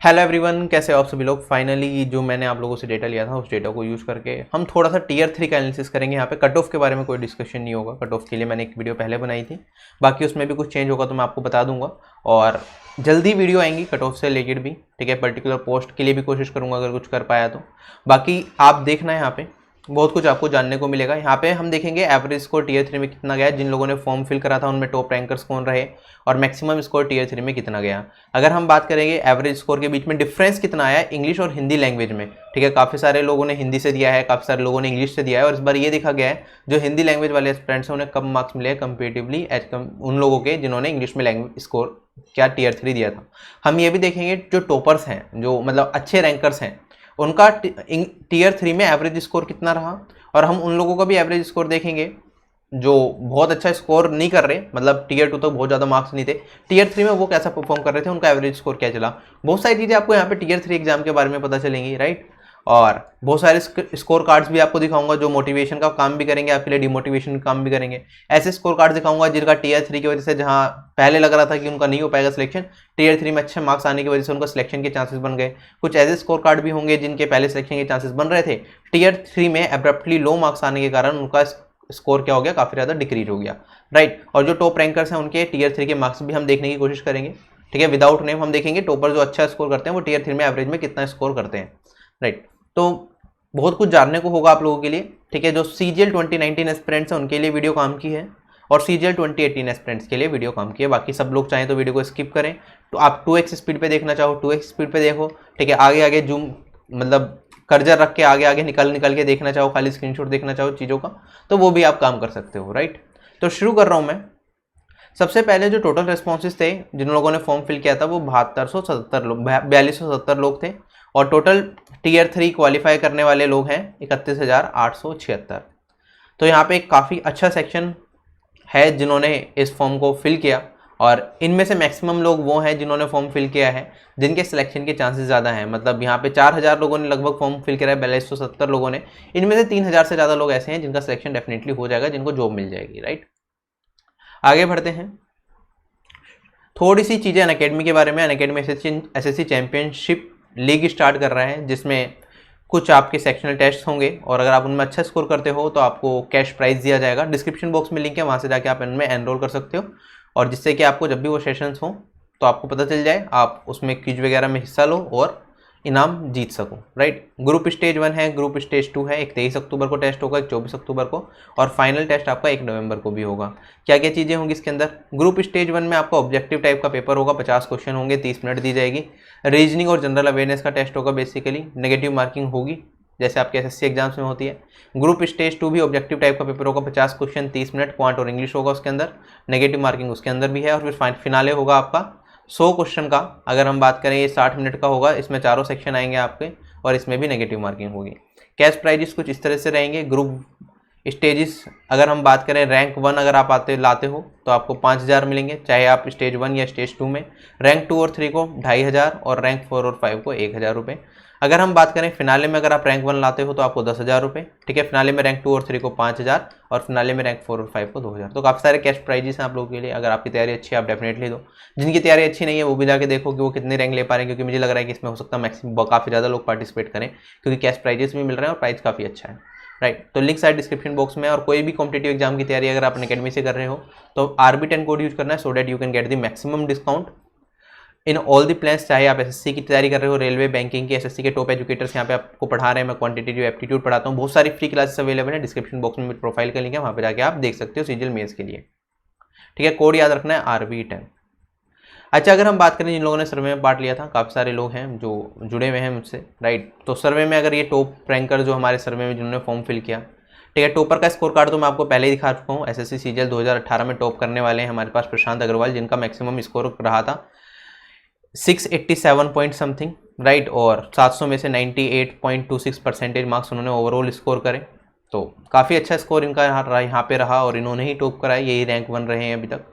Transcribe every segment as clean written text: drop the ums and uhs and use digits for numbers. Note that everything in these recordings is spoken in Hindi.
हेलो एवरीवन, कैसे हो आप सभी लोग। फाइनली जो मैंने आप लोगों से डेटा लिया था उस डेटा को यूज़ करके हम थोड़ा सा टीयर 3 का एनालिसिस करेंगे। यहाँ पे कट ऑफ के बारे में कोई डिस्कशन नहीं होगा। कट ऑफ के लिए मैंने एक वीडियो पहले बनाई थी, बाकी उसमें भी कुछ चेंज होगा तो मैं आपको बता दूंगा। और जल्दी वीडियो आएंगी कट ऑफ से रिलेटेड भी, ठीक है। पर्टिकुलर पोस्ट के लिए भी कोशिश करूँगा अगर कुछ कर पाया तो। बाकी आप देखना है, यहाँ पे बहुत कुछ आपको जानने को मिलेगा। यहाँ पे हम देखेंगे एवरेज स्कोर टीयर 3 में कितना गया, जिन लोगों ने फॉर्म फिल करा था उनमें टॉप रैंकर्स कौन रहे, और मैक्सिमम स्कोर टीयर 3 में कितना गया। अगर हम बात करेंगे एवरेज स्कोर के बीच में डिफरेंस कितना आया इंग्लिश और हिंदी लैंग्वेज में, ठीक है। काफ़ी सारे लोगों ने हिंदी से दिया है, काफ़ी सारे लोगों ने इंग्लिश से दिया है, और इस बार ये देखा गया है जो हिंदी लैंग्वेज वाले स्टूडेंट्स हैं उन्हें कम मार्क्स मिले हैं कंपेरेटिवली एज कम उन लोगों के जिन्होंने इंग्लिश में लैंग्वेज स्कोर क्या टीयर 3 दिया था। हम ये भी देखेंगे जो टॉपर्स हैं, जो मतलब अच्छे रैंकर्स हैं, उनका टीयर 3 में एवरेज स्कोर कितना रहा, और हम उन लोगों का भी एवरेज स्कोर देखेंगे जो बहुत अच्छा स्कोर नहीं कर रहे, मतलब टीयर 2 तो बहुत ज़्यादा मार्क्स नहीं थे, टीयर 3 में वो कैसा परफॉर्म कर रहे थे, उनका एवरेज स्कोर क्या चला। बहुत सारी चीज़ें आपको यहाँ पे टीयर 3 एग्जाम के बारे में पता चलेंगी, राइट। और बहुत सारे स्कोर कार्ड्स भी आपको दिखाऊंगा जो मोटिवेशन का काम भी करेंगे आपके लिए, डिमोटिवेशन का काम भी करेंगे। ऐसे स्कोर कार्ड दिखाऊंगा जिनका टीयर 3 की वजह से, जहां पहले लग रहा था कि उनका नहीं हो पाएगा सिलेक्शन, टीयर 3 में अच्छे मार्क्स आने की वजह से उनका सिलेक्शन के चांसेस बन गए। कुछ ऐसे स्कोर कार्ड भी होंगे जिनके पहले सिलेक्शन के चांसेस बन रहे थे, टीयर 3 में एब्रप्टली लो मार्क्स आने के कारण उनका स्कोर क्या हो गया, काफ़ी ज़्यादा डिक्रीज हो गया, राइट। और जो टॉप रैंकर्स हैं उनके टीयर 3 के मार्क्स भी हम देखने की कोशिश करेंगे, ठीक है। विदाउट नेम हम देखेंगे टॉपर जो अच्छा स्कोर करते हैं वो टीयर 3 में एवरेज में कितना स्कोर करते हैं, राइट। तो बहुत कुछ जानने को होगा आप लोगों के लिए, ठीक है। जो CGL 2019 एस्पिरेंट्स हैं उनके लिए वीडियो काम की है, और CGL 2018 एस्पिरेंट्स के लिए वीडियो काम की है। बाकी सब लोग चाहें तो वीडियो को स्किप करें, तो आप 2x स्पीड पे देखना चाहो 2x स्पीड पे देखो, ठीक है। आगे आगे जूम मतलब कर्जर रख के आगे आगे निकल के देखना चाहो, खाली स्क्रीनशॉट देखना चाहो चीज़ों का, तो वो भी आप काम कर सकते हो, राइट। तो शुरू कर रहा हूँ मैं। सबसे पहले जो टोटल रेस्पॉन्सेज थे जिन लोगों ने फॉर्म फिल किया था वो 7277 लोग, 4270 लोग थे, और टोटल टीयर 3 क्वालिफाई करने वाले लोग हैं 31,876। तो यहाँ पे एक काफ़ी अच्छा सेक्शन है जिन्होंने इस फॉर्म को फिल किया, और इनमें से मैक्सिमम लोग वो हैं जिन्होंने फॉर्म फिल किया है जिनके सिलेक्शन के चांसेस ज़्यादा हैं। मतलब यहाँ पे 4000 लोगों ने लगभग फॉर्म फिल किया है, 4270 लोगों ने, इनमें से 3000 से ज़्यादा लोग ऐसे हैं जिनका सिलेक्शन डेफिनेटली हो जाएगा, जिनको जॉब मिल जाएगी, राइट। आगे बढ़ते हैं, थोड़ी सी चीज़ें अनअकैडमी के बारे में। Unacademy SSC championship league start कर रहा है, जिसमें कुछ आपके सेक्शनल टेस्ट होंगे, और अगर आप उनमें अच्छा स्कोर करते हो तो आपको कैश प्राइज़ दिया जाएगा। डिस्क्रिप्शन बॉक्स में लिंक है, वहाँ से जाके आप इनमें एनरोल कर सकते हो, और जिससे कि आपको जब भी वो सेशंस हो तो आपको पता चल जाए, आप उसमें क्विज वगैरह में हिस्सा लो और इनाम जीत सको, राइट। ग्रुप स्टेज 1 है, ग्रुप स्टेज 2 है। एक 23 अक्टूबर को टेस्ट होगा, एक 24 अक्टूबर को, और फाइनल टेस्ट आपका 1 नवंबर को भी होगा। क्या क्या चीज़ें होंगी इसके अंदर। ग्रुप स्टेज 1 में आपका ऑब्जेक्टिव टाइप का पेपर होगा, 50 क्वेश्चन होंगे, 30 मिनट दी जाएगी। रीजनिंग और जनरल अवेयरनेस का टेस्ट होगा, बेसिकली नेगेटिव मार्किंग होगी जैसे आपके SSC एग्जाम्स में होती है। ग्रुप स्टेज 2 भी ऑब्जेक्टिव टाइप का पेपर होगा, 50 क्वेश्चन, 30 मिनट, क्वांट और इंग्लिश होगा उसके अंदर, नेगेटिव मार्किंग उसके अंदर भी है। और फिर फिनाले होगा आपका 100 क्वेश्चन का। अगर हम बात करें ये 60 मिनट का होगा, इसमें चारों सेक्शन आएंगे आपके, और इसमें भी नेगेटिव मार्किंग होगी। कैश प्राइजेस कुछ इस तरह से रहेंगे। ग्रुप स्टेजेस अगर हम बात करें, रैंक 1 अगर आप लाते हो तो आपको 5000 मिलेंगे, चाहे आप स्टेज 1 या स्टेज 2 में। रैंक 2 और 3 को 2500, और रैंक 4 और 5 को 1000 रुपये। अगर हम बात करें फिनाले में, अगर आप रैंक 1 लाते हो तो आपको 10,000 रुपये, ठीक है। फिनाले में रैंक 2 और 3 को 5000, और फिनाले में रैंक 4 और 5 को 2000। तो काफ़ी सारे कैश प्राइजेस हैं आप लोगों के लिए। अगर आपकी तैयारी अच्छी है आप डेफिनेटली दो, जिनकी तैयारी अच्छी नहीं है वो भी जाके देखो कि वो कितने रैंक ले पा रहे हैं, क्योंकि मुझे लग रहा है कि इसमें हो सकता है मैक्सिमम काफ़ी ज़्यादा लोग पार्टिसिपेट करें, क्योंकि कैश प्राइजेस भी मिल रहे हैं और प्राइस काफ़ी अच्छा है, राइट। तो लिंक साइड डिस्क्रिप्शन बॉक्स में। और कोई भी कॉम्पिटिटिव एग्जाम की तैयारी अगर आप अनअकैडमी से कर रहे हो तो RB10 कोड यूज करना है, so that you can get the maximum discount in all the plans. चाहे आप SSC की तैयारी कर रहे हो, रेलवे, बैंकिंग की, SSC के टॉप एजुकेटर्स यहाँ पे आपको पढ़ा रहे हैं। मैं क्वांटिटेटिव एप्टीट्यूड पढ़ाता हूँ, बहुत सारी फ्री क्लासेस अवेलेबल है। डिस्क्रिप्शन बॉक्स में मेरे प्रोफाइल का लिंक है, वहाँ पे जाके आप देख सकते हो CGL मेंस के लिए, ठीक है। कोड याद रखना है RB10। अच्छा, अगर हम बात करें जिन लोगों ने सर्वे में पार्ट लिया था, काफ़ी सारे लोग हैं जो जुड़े हुए हैं मुझसे, राइट। तो सर्वे में अगर ये टॉप रैंकर जो हमारे सर्वे में जिन्होंने फॉर्म फिल किया, ठीक है, टॉपर का स्कोर कार्ड तो मैं आपको पहले ही दिखा चुका हूँ। SSC CGL 2018 में टॉप करने वाले हैं हमारे पास प्रशांत अग्रवाल, जिनका मैक्सिमम स्कोर रहा था 687 पॉइंट समथिंग, राइट। और 700 में से 98.26% मार्क्स उन्होंने ओवरऑल स्कोर करे। तो काफ़ी अच्छा स्कोर इनका यहाँ पे रहा, और इन्होंने ही टॉप कराया, यही रैंक 1 रहे हैं अभी तक।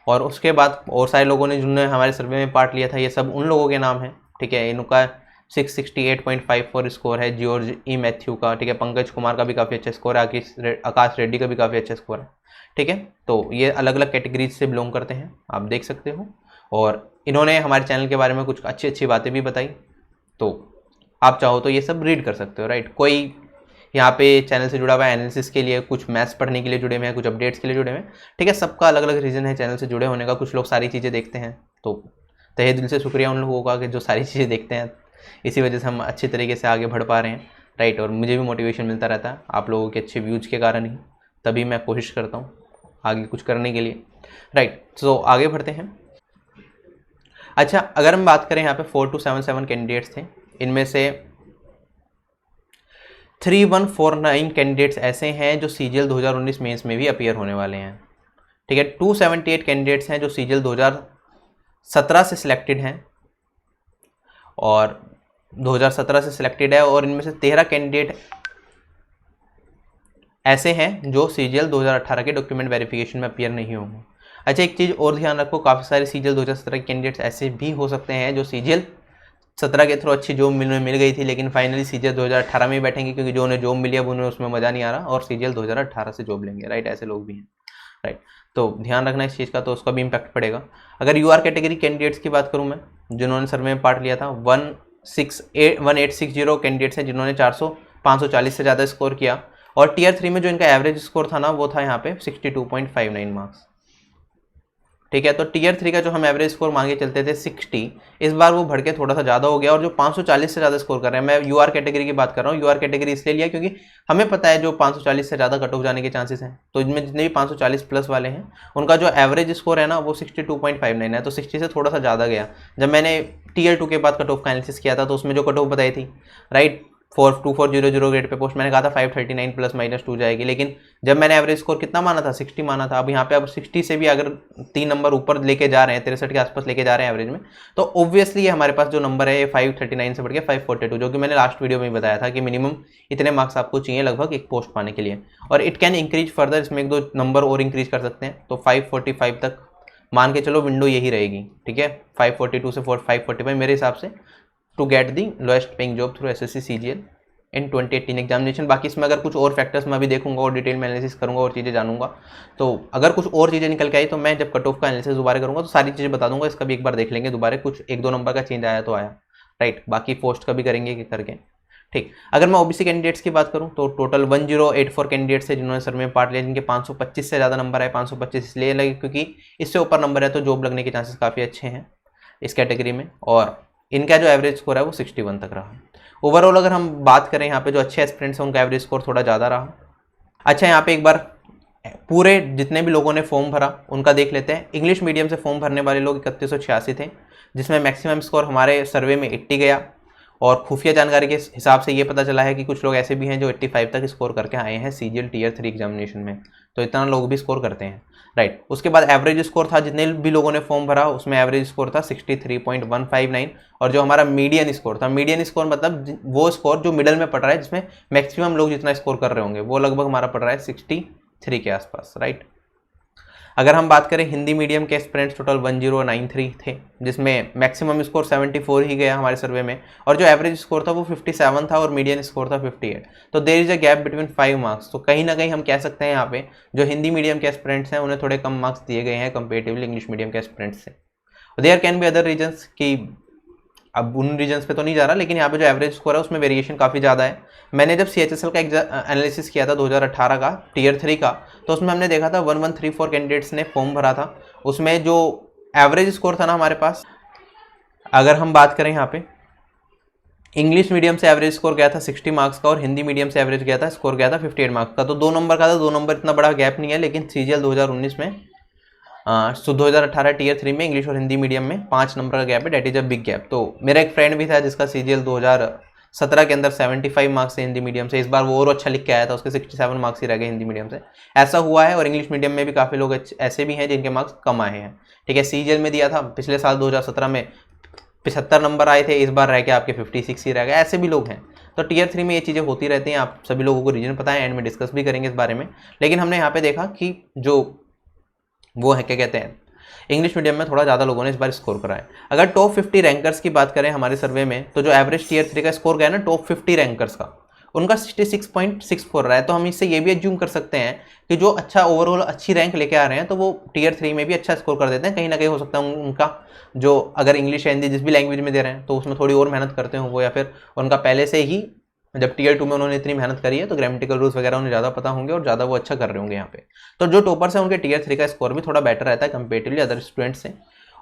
और उसके बाद और सारे लोगों ने जिन्होंने हमारे सर्वे में पार्ट लिया था, ये सब उन लोगों के नाम हैं, ठीक है। इनका 668.54 स्कोर है, जॉर्ज ई मैथ्यू का, ठीक है। पंकज कुमार का भी काफ़ी अच्छा स्कोर है, आकाश रेड्डी का भी काफ़ी अच्छा स्कोर है, ठीक है। तो ये अलग अलग कैटेगरीज से बिलोंग करते हैं, आप देख सकते हो। और इन्होंने हमारे चैनल के बारे में कुछ अच्छी अच्छी बातें भी बताई, तो आप चाहो तो ये सब रीड कर सकते हो, राइट। कोई यहाँ पे चैनल से जुड़ा हुआ है एनालिसिस के लिए, कुछ मैथ्स पढ़ने के लिए जुड़े हुए हैं, कुछ अपडेट्स के लिए जुड़े हुए हैं, ठीक है। सबका अलग अलग रीज़न है चैनल से जुड़े होने का। कुछ लोग सारी चीज़ें देखते हैं, तो तहे दिल से शुक्रिया उन लोगों का कि जो सारी चीज़ें देखते हैं। इसी वजह से हम अच्छी तरीके से आगे बढ़ पा रहे हैं, राइट। और मुझे भी मोटिवेशन मिलता रहता है आप लोगों के अच्छे व्यूज़ के कारण ही, तभी मैं कोशिश करता हूँ आगे कुछ करने के लिए, राइट। तो आगे बढ़ते हैं। अच्छा, अगर हम बात करें यहाँ पे 4277 कैंडिडेट्स थे, इनमें से 3149 कैंडिडेट्स ऐसे हैं जो सीजीएल 2019 मेंस में भी अपीयर होने वाले हैं, ठीक है। 278 कैंडिडेट्स हैं जो सीजीएल 2017 से सिलेक्टेड हैं और 2017 से सिलेक्टेड है, और इनमें से 13 कैंडिडेट ऐसे हैं जो सीजीएल 2018 के डॉक्यूमेंट वेरिफिकेशन में अपीयर नहीं होंगे। अच्छा, एक चीज़ और ध्यान रखो, काफ़ी सारे सीजीएल 2017 के कैंडिडेट्स ऐसे भी हो सकते हैं जो सीजीएल 17 के थ्रू अच्छी जॉब मिल गई थी, लेकिन फाइनली सीजीएल 2018 में ही बैठेंगे क्योंकि जो उन्हें जॉब मिली अब उन्हें उसमें मज़ा नहीं आ रहा और सीजीएल 2018 से जॉब लेंगे, राइट। ऐसे लोग भी हैं, राइट। तो ध्यान रखना इस चीज़ का, तो उसका भी इम्पैक्ट पड़ेगा। अगर यूआर कैटेगरी कैंडिडेट्स की बात करूँ मैं, जिन्होंने सर्वे में पार्ट लिया था, 1860 कैंडिडेट्स हैं जिन्होंने 540 से ज़्यादा स्कोर किया, और टीयर 3 में जो इनका एवरेज स्कोर था ना, वो था यहाँ पे 62.59 मार्क्स, ठीक है। तो टीयर 3 का जो हम एवरेज स्कोर मांगे चलते थे 60, इस बार वो बढ़ के थोड़ा सा ज़्यादा हो गया, और जो 540 से ज़्यादा स्कोर कर रहे हैं, मैं यूआर कैटेगरी की बात कर रहा हूँ। यूआर कैटेगरी इसलिए लिया क्योंकि हमें पता है जो 540 से ज़्यादा कट ऑफ जाने के चांसेस हैं, तो इनमें जितने भी 540 प्लस वाले हैं उनका जो एवरेज स्कोर है ना वो 62.59 है, तो 60 से थोड़ा सा ज़्यादा गया। जब मैंने टीयर 2 के बाद कट ऑफ का एनालिसिस किया था तो उसमें जो कट ऑफ बताई थी, राइट, 2400 ग्रेड पे पोस्ट, मैंने कहा था 539 प्लस माइनस 2 जाएगी, लेकिन जब मैंने एवरेज स्कोर कितना माना था, 60 माना था। अब यहाँ पे अब 60 से भी अगर 3 नंबर ऊपर लेके जा रहे हैं, 63 के आसपास लेके जा रहे हैं एवरेज में, तो ऑब्वियसली ये हमारे पास जो नंबर है ये 539 से बढ़ के 542, जो कि मैंने लास्ट वीडियो में बताया था कि मिनिमम इतने मार्क्स आपको चाहिए लगभग एक पोस्ट पाने के लिए, और इट कैन इंक्रीज फर्दर, इसमें 1-2 नंबर और इंक्रीज कर सकते हैं, तो 545 तक मान के चलो विंडो यही रहेगी, ठीक है। 542 से 545 मेरे हिसाब से to get the lowest paying job through SSC CGL in 2018 examination. बाकी इसमें अगर कुछ और फैक्टर्स मैं अभी देखूंगा और डिटेल में एनालिसिस करूंगा और चीज़ें जानूंगा, तो अगर कुछ और चीज़ें निकल के आई तो मैं जब कट ऑफ का एनालिसिस दोबारा करूंगा तो सारी चीज़ें बता दूंगा। इसका भी एक बार देख लेंगे दोबारा, कुछ 1-2 नंबर का चेंज आया तो आया, राइट। बाकी पोस्ट का भी करेंगे कि करके, ठीक। अगर मैं ओबीसी कैंडिडेट्स की बात करूं तो टोटल 1084 कैंडिडेट्स है जिन्होंने सर्वे में पार्ट लिया, जिनके 525 से ज़्यादा नंबर आए। 525 इसलिए लगे क्योंकि इससे ऊपर नंबर है तो जॉब लगने के चांसेस काफ़ी अच्छे हैं इस कैटेगरी में, और इनका जो एवरेज स्कोर है वो 61 तक रहा। ओवरऑल अगर हम बात करें यहाँ पे जो अच्छे एस्पिरेंट्स हैं उनका एवरेज स्कोर थोड़ा ज़्यादा रहा। अच्छा, यहाँ पे एक बार पूरे जितने भी लोगों ने फॉर्म भरा उनका देख लेते हैं। इंग्लिश मीडियम से फॉर्म भरने वाले लोग 3186 थे, जिसमें मैक्सिमम स्कोर हमारे सर्वे में 80 गया, और खुफिया जानकारी के हिसाब से ये पता चला है कि कुछ लोग ऐसे भी हैं जो 85 तक स्कोर करके आए हैं सीजीएल टीयर 3 एग्जामिनेशन में, तो इतना लोग भी स्कोर करते हैं, राइट। उसके बाद एवरेज स्कोर था, जितने भी लोगों ने फॉर्म भरा उसमें एवरेज स्कोर था 63.159, और जो हमारा मीडियन स्कोर था, मीडियन स्कोर मतलब वो स्कोर जो मिडल में पड़ रहा है, जिसमें मैक्सिमम लोग जितना स्कोर कर रहे होंगे, वो लगभग हमारा पड़ रहा है 63 के आसपास, राइट। अगर हम बात करें हिंदी मीडियम के एस्पिरेंट्स टोटल 1093 थे, जिसमें मैक्सिमम स्कोर 74 ही गया हमारे सर्वे में, और जो एवरेज स्कोर था वो 57 था और मीडियन स्कोर था 58, तो there is a gap between 5 marks. तो कहीं ना कहीं हम कह सकते हैं यहाँ पे जो हिंदी मीडियम के एस्पिरेंट्स हैं उन्हें थोड़े कम मार्क्स दिए गए हैं कंपेरेटिवली इंग्लिश मीडियम के एस्पिरेंट्स से। There can be other reasons, कि अब उन रीजन्स पे तो नहीं जा रहा, लेकिन यहाँ पे जो एवरेज स्कोर है उसमें वेरिएशन काफ़ी ज़्यादा है। मैंने जब CHSL का एनालिसिस किया था 2018 का टीयर 3 का, तो उसमें हमने देखा था 1134 कैंडिडेट्स ने फॉर्म भरा था, उसमें जो एवरेज स्कोर था ना हमारे पास, अगर हम बात करें यहाँ पे इंग्लिश मीडियम से एवरेज स्कोर गया था 60 मार्क्स का, और हिंदी मीडियम से एवरेज गया था स्कोर गया था 58 मार्क्स का, तो 2 नंबर का था। 2 नंबर इतना बड़ा गैप नहीं है, लेकिन सीजीएल 2019 में 2018 टीयर 3 में इंग्लिश और हिंदी मीडियम में 5 नंबर का गैप है, that is a big gap. तो मेरा एक फ्रेंड भी था जिसका सीजीएल 2017 के अंदर 75 मार्क्स से हिंदी मीडियम से, इस बार वो और अच्छा लिख के आया था, उसके 67 मार्क्स ही रह गए हिंदी मीडियम से। ऐसा हुआ है, और इंग्लिश मीडियम में भी काफ़ी लोग ऐसे भी हैं जिनके मार्क्स कम आए हैं, ठीक है। सीजीएल में दिया था पिछले साल 2017 में 75 नंबर आए थे, इस बार रह के आपके 56 ही रह गए, ऐसे भी लोग हैं। तो टीयर 3 में ये चीज़ें होती रहती हैं, आप सभी लोगों को रीजन पता है, एंड में डिस्कस भी करेंगे इस बारे में। लेकिन हमने यहाँ पे देखा कि जो वो है क्या कहते हैं, इंग्लिश मीडियम में थोड़ा ज़्यादा लोगों ने इस बार स्कोर करा है। अगर टॉप 50 रैंकर्स की बात करें हमारे सर्वे में, तो जो एवरेज टीयर 3 का स्कोर गया ना टॉप 50 रैंकर्स का, उनका 66.64 रहा है। तो हम इससे ये भी एज्यूम कर सकते हैं कि जो अच्छा ओवरऑल अच्छी रैंक लेके आ रहे हैं तो वो टीयर 3 में भी अच्छा स्कोर कर देते हैं। कहीं ना कहीं हो सकता है उनका जो अगर इंग्लिश या हिंदी जिस भी लैंग्वेज में दे रहे हैं तो उसमें थोड़ी और मेहनत करते हो वो, या फिर उनका पहले से ही जब टीयर 2 में उन्होंने इतनी मेहनत करी है तो ग्रामेटिकल रूल्स वगैरह उन्हें ज़्यादा पता होंगे और ज़्यादा वो अच्छा कर रहे होंगे यहाँ पे। तो जो टॉपर्स हैं उनके टीयर 3 का स्कोर भी थोड़ा बेटर रहता है कंपेरेटिवली अदर स्टूडेंट्स से,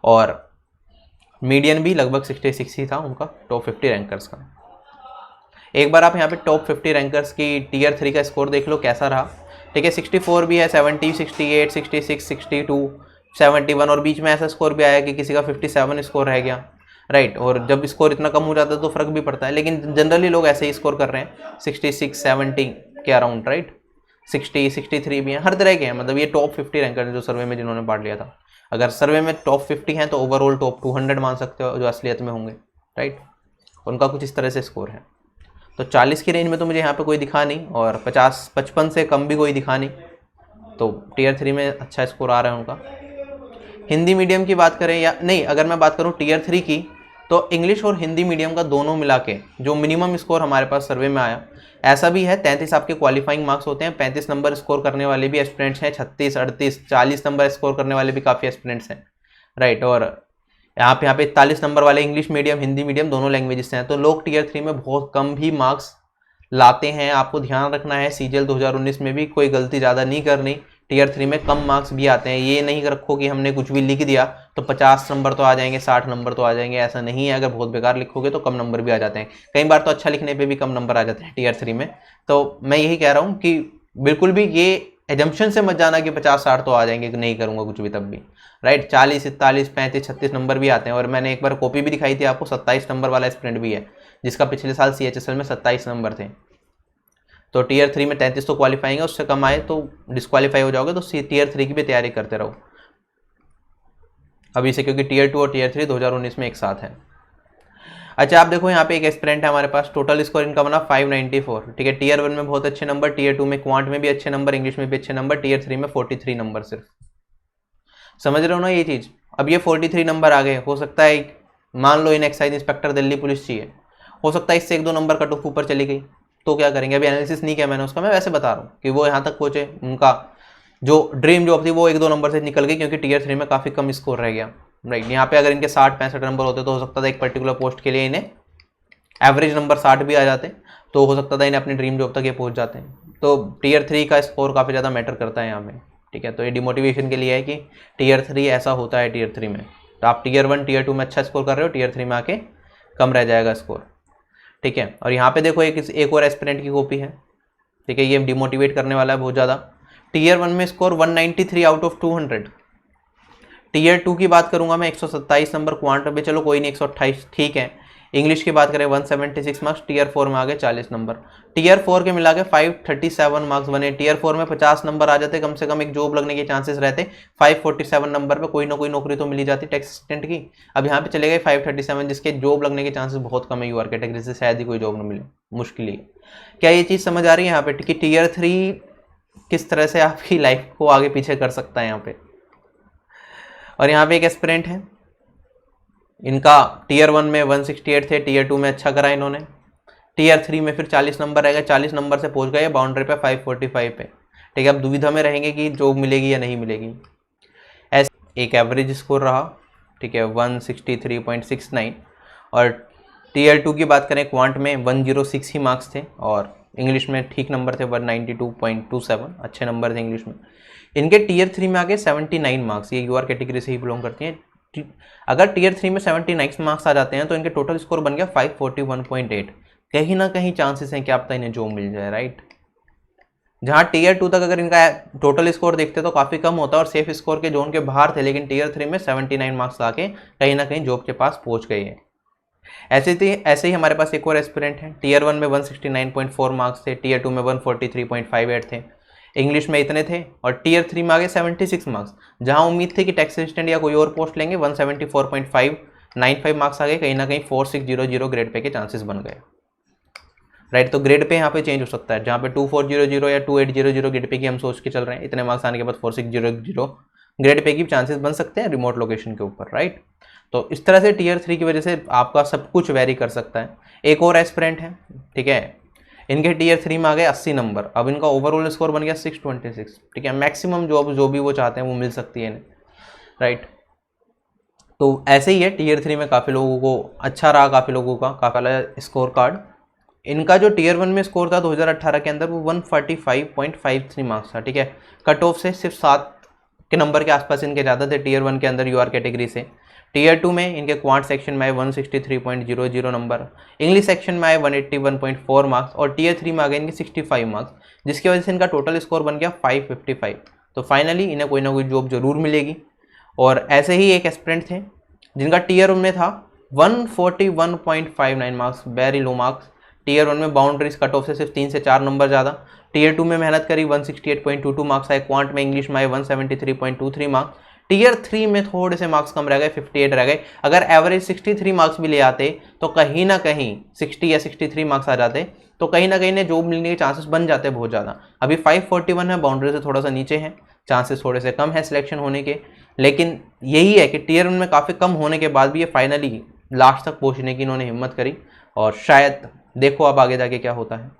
और मीडियन भी लगभग 66 ही था उनका टॉप 50 रैंकर्स का। एक बार आप यहाँ पे टॉप 50 रैंकर्स की टीयर 3 का स्कोर देख लो कैसा रहा। ठीक है, 64 भी है, 70, 68, 66, 62, 71 और बीच में ऐसा स्कोर भी आया कि किसी का 57 स्कोर रह गया, राइट। और जब स्कोर इतना कम हो जाता है तो फर्क भी पड़ता है, लेकिन जनरली लोग ऐसे ही स्कोर कर रहे हैं 66, 70 के अराउंड, राइट। 60, 63 भी हैं, हर तरह के हैं। मतलब ये टॉप 50 रैंकर जो सर्वे में जिन्होंने पार्ट लिया था। अगर सर्वे में टॉप 50 हैं तो ओवरऑल टॉप 200 मान सकते हो जो असलियत में होंगे, राइट। उनका कुछ इस तरह से स्कोर है। तो 40 की रेंज में तो मुझे यहाँ पे कोई दिखा नहीं, और 55 से कम भी कोई दिखा नहीं, तो टीयर 3 में अच्छा स्कोर आ रहा है उनका। हिंदी मीडियम की बात करें या नहीं, अगर मैं बात करूँ टीयर 3 की, तो इंग्लिश और हिंदी मीडियम का दोनों मिला के जो मिनिमम स्कोर हमारे पास सर्वे में आया, ऐसा भी है 33 आपके क्वालिफाइंग मार्क्स होते हैं। 35 नंबर स्कोर करने वाले भी एस्पिरेंट्स हैं, 36, 38, 40 नंबर स्कोर करने वाले भी काफ़ी एस्पिरेंट्स हैं, राइट। और यहाँ पे 41 नंबर वाले इंग्लिश मीडियम हिंदी मीडियम दोनों लैंग्वेजेस से हैं। तो लोग टीयर 3 में बहुत कम भी मार्क्स लाते हैं। आपको ध्यान रखना है सीजीएल 2019 में भी कोई गलती ज़्यादा नहीं करनी। टीयर 3 में कम मार्क्स भी आते हैं। ये नहीं रखो कि हमने कुछ भी लिख दिया तो 50 नंबर तो आ जाएंगे, 60 नंबर तो आ जाएंगे, ऐसा नहीं है। अगर बहुत बेकार लिखोगे तो कम नंबर भी आ जाते हैं। कई बार तो अच्छा लिखने पे भी कम नंबर आ जाते हैं टीयर 3 में। तो मैं यही कह रहा हूँ कि बिल्कुल भी ये एजम्पशन से मत जाना कि 50-60 तो आ जाएंगे, नहीं करूँगा कुछ भी तब भी, राइट। 40, 41, 35, 36 नंबर भी आते हैं। और मैंने एक बार कॉपी भी दिखाई थी आपको, 27 नंबर वाला स्टूडेंट भी है जिसका पिछले साल CHSL में 27 नंबर थे। तो टीयर 3 में 33 तो क्वालिफाइंग है, उससे कम आए तो डिस्क्वालीफाई हो जाओगे। तो टीयर 3 की भी तैयारी करते रहो अभी से, क्योंकि टीयर 2 और टीयर 3 2019 में एक साथ है। अच्छा, आप देखो यहाँ पे एक एस्पिरेंट है हमारे पास, टोटल स्कोर इनका बना 594। ठीक है, टीयर 1 में बहुत अच्छे नंबर, टीयर 2 में क्वांट में भी अच्छे नंबर, इंग्लिश में भी अच्छे नंबर, टीयर 3 में 43 नंबर सिर्फ। समझ रहे हो ना ये चीज़। अब ये 43 नंबर आ गए, हो सकता है मान लो इन एक्साइज इंस्पेक्टर दिल्ली पुलिस चाहिए, हो सकता है इससे 1-2 नंबर कट ऑफ ऊपर चली गई, तो क्या करेंगे। अभी एनालिसिस नहीं किया मैंने उसका, मैं वैसे बता रहा हूँ कि वो यहाँ तक पहुँचे, उनका जो ड्रीम जॉब थी वो 1-2 नंबर से निकल गई क्योंकि टीयर 3 में काफ़ी कम स्कोर रह गया, राइट। यहाँ पे अगर इनके 60-65 नंबर होते तो हो सकता था एक पर्टिकुलर पोस्ट के लिए इन्हें एवरेज नंबर 60 भी आ जाते, तो हो सकता था इन्हें अपनी ड्रीम जॉब तक ये पहुँच जाते हैं। तो टीयर 3 का स्कोर काफ़ी ज़्यादा मैटर करता है यहाँ पे, ठीक है। तो ये डिमोटिवेशन के लिए है कि टीयर 3 ऐसा होता है टीयर 3 में। तो आप टीयर 1 टीयर 2 में अच्छा स्कोर कर रहे हो, टीयर 3 में आके कम रह जाएगा स्कोर, ठीक है। और यहाँ पे देखो एक और एस्पिरेंट की कॉपी है, ठीक है। ये डिमोटिवेट करने वाला है बहुत ज़्यादा। टीयर 1 में स्कोर 193 आउट ऑफ 200। टीयर 2 की बात करूंगा मैं 127 नंबर क्वांट में, चलो कोई नहीं 128 ठीक है। इंग्लिश की बात करें 176 मार्क्स, टीयर 4 में आ गए 40 नंबर। टीयर 4 के मिला के 537 मार्क्स बने। टीयर 4 में 50 नंबर आ जाते, कम से कम एक जॉब लगने के चांसेस रहते। 547 नंबर पे कोई ना कोई नौकरी तो मिली जाती टैक्स असिस्टेंट की। अब यहाँ पे चले गए 537, जिसके जॉब लगने के चांसेस बहुत कम है। यूआर कैटेगरी से शायद ही कोई जॉब न मिले, मुश्किल ही। क्या ये चीज़ समझ आ रही है यहाँ पे कि टीयर 3 किस तरह से आपकी लाइफ को आगे पीछे कर सकता है यहाँ पे। और यहाँ पे एक एस्पिरेंट है, इनका टीयर 1 में 168 थे, टीयर 2 में अच्छा करा इन्होंने, टीयर 3 में फिर 40 नंबर रहेगा, 40 नंबर से पहुंच गए बाउंड्री पे 545 पे, ठीक है। अब दुविधा में रहेंगे कि जॉब मिलेगी या नहीं मिलेगी। ऐसे एक एवरेज स्कोर रहा, ठीक है, 163.69। और टीयर 2 की बात करें क्वांट में 106 ही मार्क्स थे, और इंग्लिश में ठीक नंबर थे 192.27, अच्छे नंबर थे इंग्लिश में। इनके टीयर 3 में आगे 79 मार्क्स, ये यूआर कैटेगरी से ही बिलोंग करती हैं। अगर टीयर 3 में 79 मार्क्स आ जाते हैं तो इनके टोटल स्कोर बन गया 541.8। कहीं ना कहीं चांसेस हैं कि आप तक इन्हें जॉब मिल जाए, राइट। जहां टीयर 2 तक अगर इनका टोटल स्कोर देखते तो काफ़ी कम होता और सेफ स्कोर के जोन के बाहर थे, लेकिन टीयर 3 में 79 मार्क्स लाके कहीं ना कहीं जॉब के पास पहुंच गए हैं। ऐसे ही हमारे पास एक और एस्पिरेंट है, टीयर 1 में 169.4 मार्क्स थे, टीयर 2 में 143.58 थे, इंग्लिश में इतने थे, और टीयर 3 में आ गए 76 मार्क्स। जहां उम्मीद थी कि टैक्स असिस्टेंट या कोई और पोस्ट लेंगे, 174.595 मार्क्स आ गए, कहीं ना कहीं 4600 ग्रेड पे के चांसेस बन गए, राइट। तो ग्रेड पे यहाँ पे चेंज हो सकता है, जहाँ पे 2400 या 2800 ग्रेड पे की हम सोच के चल रहे हैं, इतने मार्क्स आने के बाद 4600 ग्रेड पे की चांसेस बन सकते हैं रिमोट लोकेशन के ऊपर, राइट। तो इस तरह से टीयर 3 की वजह से आपका सब कुछ वेरी कर सकता है। एक और एस्पिरेंट है, ठीक है, इनके टीयर 3 में आ गए 80 नंबर। अब इनका ओवरऑल स्कोर बन गया 626, ठीक है। मैक्सिमम जो भी वो चाहते हैं वो मिल सकती है इन्हें, राइट। तो ऐसे ही है, टीयर 3 में काफ़ी लोगों को अच्छा रहा, काफ़ी लोगों का काफ़ी वाला स्कोर कार्ड। इनका जो टीयर 1 में स्कोर था 2018 के अंदर वो 145.53 मार्क्स था, ठीक है। कट ऑफ से सिर्फ 7 के नंबर के आसपास इनके ज़्यादा थे टीयर 1 के अंदर यूआर कैटेगरी से। टीयर 2 में इनके क्वांट सेक्शन में आए 163.00 नंबर, इंग्लिश सेक्शन में आए 181.4 मार्क्स और टीयर 3 में आ गए इनके 65 मार्क्स, जिसकी वजह से इनका टोटल स्कोर बन गया 555। तो फाइनली इन्हें कोई ना कोई जॉब जरूर मिलेगी। और ऐसे ही एक एस्पिरेंट थे जिनका टीयर 1 में था 141.59 marks, very low marks. Tier 1 में बाउंड्रीज कट ऑफ से सिर्फ 3 से 4 नंबर ज़्यादा। टीयर 2 में मेहनत करी, 168.22 मार्क्स आए, क्वांट में इंग्लिश में आए 173.23 मार्क्स। टीयर 3 में थोड़े से मार्क्स कम रह गए, 58 रह गए। अगर एवरेज 63 मार्क्स भी ले आते तो कहीं ना कहीं 60 या 63 मार्क्स आ जाते तो कहीं ना कहीं जॉब मिलने के चांसेस बन जाते बहुत ज़्यादा। अभी 541 है, बाउंड्री से थोड़ा सा नीचे है, चांसेस थोड़े से कम है सिलेक्शन होने के। लेकिन यही है कि टीयर 1 में काफ़ी कम होने के बाद भी ये फाइनली लास्ट तक पहुंचने की इन्होंने हिम्मत करी और शायद देखो अब आगे जाके क्या होता है।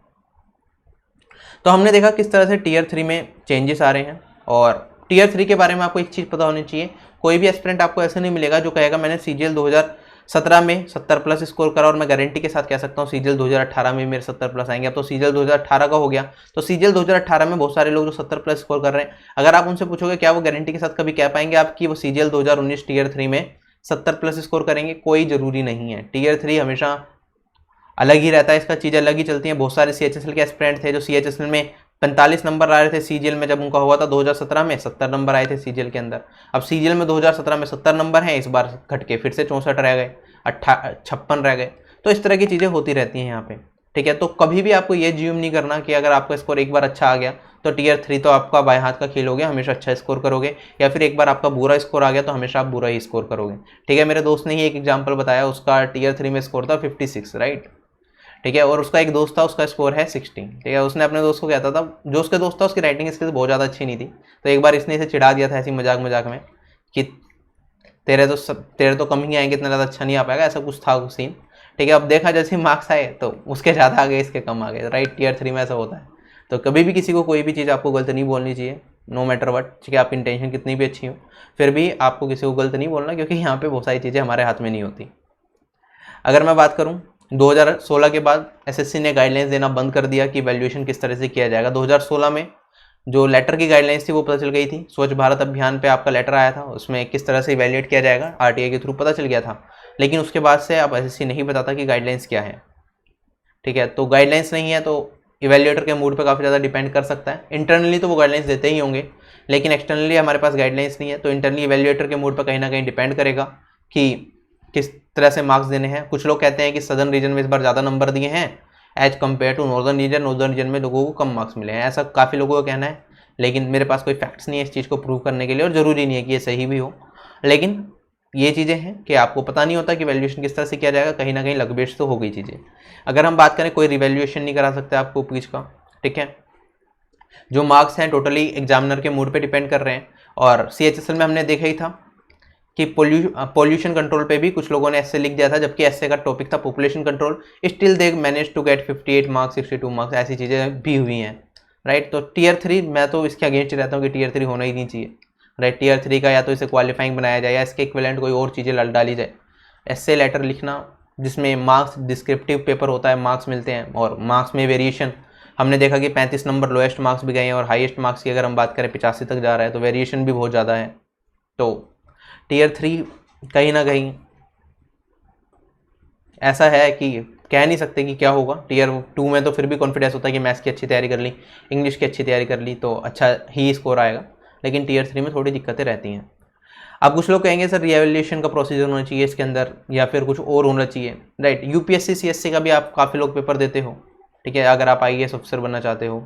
तो हमने देखा किस तरह से टीयर 3 में चेंजेस आ रहे हैं। और टीयर 3 के बारे में आपको एक चीज़ पता होनी चाहिए, कोई भी एस्पिरेंट आपको ऐसे नहीं मिलेगा जो कहेगा मैंने सीजीएल 2017 में 70 प्लस स्कोर करा और मैं गारंटी के साथ कह सकता हूँ सीजीएल 2018 में मेरे 70 प्लस आएंगे। अब तो सीजीएल 2018 का हो गया, तो सीजीएल 2018 में बहुत सारे लोग जो 70 प्लस स्कोर कर रहे हैं, अगर आप उनसे पूछोगे क्या वो गारंटी के साथ कभी कह पाएंगे आपकी वो सीजीएल 2019 टीयर 3 में 70 प्लस स्कोर करेंगे? कोई ज़रूरी नहीं है। टीयर 3 हमेशा अलग ही रहता है, इसका चीज़ें अलग ही चलती हैं। बहुत सारे सीएचएसएल के एस्पिरेंट थे जो सीएचएसएल में 45 नंबर आ रहे थे, सीजीएल में जब उनका हुआ था 2017 में 70 नंबर आए थे सीजीएल के अंदर। अब सीजीएल में 2017 में 70 नंबर हैं, इस बार घट के फिर से 64 रह गए, 56 रह गए। तो इस तरह की चीज़ें होती रहती हैं यहाँ पे, ठीक है। तो कभी भी आपको ये ज्यूम नहीं करना कि अगर आपका स्कोर एक बार अच्छा आ गया तो टीयर 3 तो आपका बाएं हाथ का खेल हो गया, हमेशा अच्छा स्कोर करोगे, या फिर एक बार आपका बुरा स्कोर आ गया तो हमेशा आप बुरा ही स्कोर करोगे, ठीक है। मेरे दोस्त ने ही एक एग्जाम्पल बताया, उसका टीयर 3 में स्कोर था 56, राइट, ठीक है। और उसका एक दोस्त था, उसका स्कोर है 60, ठीक है। उसने अपने दोस्त को कहता था, जो उसके दोस्त था उसकी राइटिंग स्किल्स बहुत ज़्यादा अच्छी नहीं थी, तो एक बार इसने इसे चिढ़ा दिया था ऐसी मजाक मजाक में कि तेरे तो कम ही आएंगे, इतना ज़्यादा अच्छा नहीं आ पाएगा, ऐसा कुछ था सीन, ठीक है। अब देखा जैसे मार्क्स आए तो उसके ज़्यादा आ गए, इसके कम आ गए, राइट। टीयर 3 में ऐसा होता है। तो कभी भी किसी को कोई भी चीज़ आपको गलत नहीं बोलनी चाहिए, नो मैटर वट, ठीक है। आपकी इंटेंशन कितनी भी अच्छी हो, फिर भी आपको किसी को गलत नहीं बोलना, क्योंकि यहाँ पे बहुत सारी चीज़ें हमारे हाथ में नहीं होती। अगर मैं बात करूँ 2016 के बाद एसएससी ने गाइडलाइंस देना बंद कर दिया कि वैल्यूएशन किस तरह से किया जाएगा। 2016 में जो लेटर की गाइडलाइंस थी वो पता चल गई थी, स्वच्छ भारत अभियान पे आपका लेटर आया था, उसमें किस तरह से इवैल्यूएट किया जाएगा आरटीआई के थ्रू पता चल गया था। लेकिन उसके बाद से अब एसएससी नहीं बताता कि गाइडलाइंस क्या है, ठीक है। तो गाइडलाइंस नहीं है तो इवैल्यूएटर के मूड पे काफ़ी ज़्यादा डिपेंड कर सकता है। इंटरनली तो वो गाइडलाइंस देते ही होंगे, लेकिन एक्सटर्नली हमारे पास गाइडलाइंस नहीं है, तो इंटरनली इवैल्यूएटर के मूड पर कहीं ना कहीं डिपेंड करेगा कि किस तरह से मार्क्स देने हैं। कुछ लोग कहते हैं कि सदर्न रीजन में इस बार ज़्यादा नंबर दिए हैं as compare to northern region में लोगों को कम मार्क्स मिले हैं, ऐसा काफ़ी लोगों का कहना है। लेकिन मेरे पास कोई फैक्ट्स नहीं है इस चीज़ को प्रूव करने के लिए, और ज़रूरी नहीं है कि ये सही भी हो। लेकिन ये चीज़ें हैं कि आपको पता नहीं होता कि वैल्यूएशन किस तरह से किया जाएगा, कहीं ना कहीं लगबेश तो हो गई चीज़ें। अगर हम बात करें, कोई रिवैल्यूएशन नहीं करा सकते आपको क्विज का, ठीक है। जो मार्क्स हैं टोटली एग्जामिनर के मूड पे डिपेंड कर रहे हैं। और सीएचएसएल में हमने देखा ही था कि पॉल्यूशन कंट्रोल पे भी कुछ लोगों ने ऐसे लिख दिया था, जबकि ऐसे का टॉपिक था population control, still they manage to get 58 marks 62 marks, ऐसी चीज़ें भी हुई हैं, राइट। तो टीयर 3 मैं तो इसके अगेंस्ट रहता हूँ कि टीयर 3 होना ही नहीं चाहिए, राइट। टीयर 3 का या तो इसे क्वालिफाइंग बनाया जाए या इसके इक्विवेलेंट कोई और चीज़ें डाली जाए। ऐसे लेटर लिखना जिसमें मार्क्स डिस्क्रिप्टिव पेपर होता है, मार्क्स मिलते हैं और मार्क्स में वेरिएशन, हमने देखा कि 35 नंबर लोएस्ट मार्क्स भी गए हैं और हाईएस्ट मार्क्स की अगर हम बात करें 85 तक जा रहा है, तो वेरिएशन भी बहुत ज़्यादा है। तो टीयर 3 कहीं ना कहीं ऐसा है कि कह नहीं सकते कि क्या होगा। टीयर 2 में तो फिर भी कॉन्फिडेंस होता है कि मैथ्स की अच्छी तैयारी कर ली, इंग्लिश की अच्छी तैयारी कर ली तो अच्छा ही स्कोर आएगा। लेकिन टीयर 3 में थोड़ी दिक्कतें रहती हैं। अब कुछ लोग कहेंगे सर रीएवैल्यूएशन का प्रोसीजर होना चाहिए इसके अंदर, या फिर कुछ और होना चाहिए, राइट। यूपीएससी सीएससी का भी आप काफ़ी लोग पेपर देते हो, ठीक है। अगर आप आईएएस ऑफिसर बनना चाहते हो,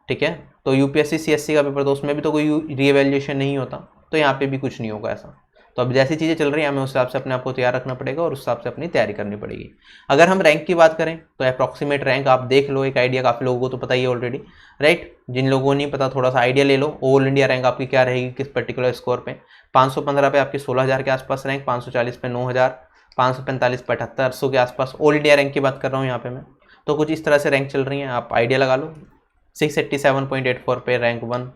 ठीक है, तो यूपीएससी सीएससी का पेपर तो उसमें भी तो कोई रीएवैल्यूएशन नहीं होता, तो यहाँ पे भी कुछ नहीं होगा ऐसा। तो अब जैसी चीज़ें चल रही हैं हमें उस हिसाब से अपने आप को तैयार रखना पड़ेगा और उस हिसाब से अपनी तैयारी करनी पड़ेगी। अगर हम रैंक की बात करें तो अप्रॉक्सीमेट रैंक आप देख लो, एक आइडिया काफ़ी लोगों को तो पता ही है ऑलरेडी, राइट। जिन लोगों को नहीं पता थोड़ा सा आइडिया ले लो, ऑल इंडिया रैंक आपकी क्या रहेगी किस पर्टिकुलर स्कोर पे। 515 पे आपकी 16,000 के आसपास रैंक, 540 पे 9,000, 545 पे 7800 के आसपास ऑल इंडिया रैंक की बात कर रहा हूँ यहाँ पे मैं। तो कुछ इस तरह से रैंक चल रही हैं, आप आइडिया लगा लो। 687.84 पे रैंक 1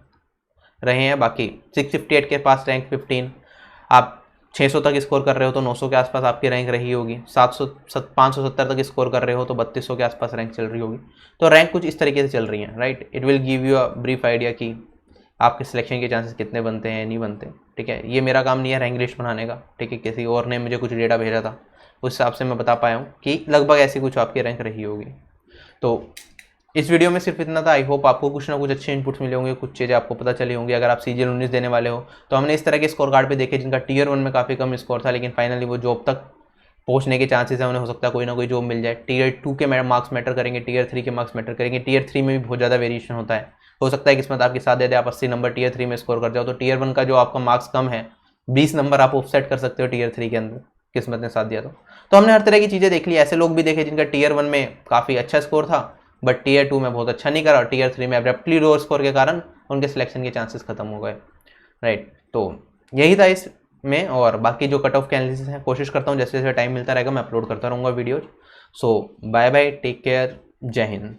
रहे हैं, बाकी 658 के पास रैंक 15, आप 600 तक स्कोर कर रहे हो तो 900 के आसपास आपकी रैंक रही होगी, 570 तक स्कोर कर रहे हो तो 3200 के आसपास रैंक चल रही होगी। तो रैंक कुछ इस तरीके से चल रही है, right. It will give you a brief idea कि आपके सिलेक्शन के चांसेस कितने बनते हैं, नहीं बनते, ठीक है। ये मेरा काम नहीं है रैंक लिस्ट बनाने का, ठीक है, किसी और ने मुझे कुछ डेटा भेजा था, उस हिसाब से मैं बता पाया हूँ कि लगभग ऐसी कुछ आपकी रैंक रही होगी। तो इस वीडियो में सिर्फ इतना था। आई होप आपको कुछ ना कुछ अच्छे इनपुट्स मिले होंगे, कुछ चीज़ें आपको पता चली होंगी। अगर आप CGL 19 देने वाले हो तो हमने इस तरह के स्कोर कार्ड पे देखे जिनका Tier 1 में काफ़ी कम स्कोर था, लेकिन फाइनली वो जॉब तक पहुंचने के चांसेस है, उन्हें हो सकता है कोई ना कोई जॉब मिल जाए। Tier 2 के मार्क्स मैटर करेंगे, Tier 3 के मार्क्स मैटर करेंगे, Tier 3 में भी बहुत ज़्यादा वेरिएशन होता है। हो सकता है किस्मत आपके साथ दे दे, आप 80 नंबर Tier 3 में स्कोर कर जाओ, तो Tier 1 का जो आपका मार्क्स कम है 20 नंबर आप ऑफसेट कर सकते हो Tier 3 के अंदर, किस्मत ने साथ दिया तो हमने हर तरह की चीज़ें देख ली। ऐसे लोग भी देखे जिनका Tier 1 में काफ़ी अच्छा स्कोर था बट Tier 2 में बहुत अच्छा नहीं करा, और Tier 3 में एब्रप्टली लो स्कोर के कारण उनके सिलेक्शन के चांसेस खत्म हो गए, राइट। तो यही था इस में, और बाकी जो कट ऑफ के एनालिसिस है कोशिश करता हूँ जैसे जैसे टाइम मिलता रहेगा मैं अपलोड करता रहूँगा वीडियोज। सो बाय बाय, टेक केयर, जय हिंद।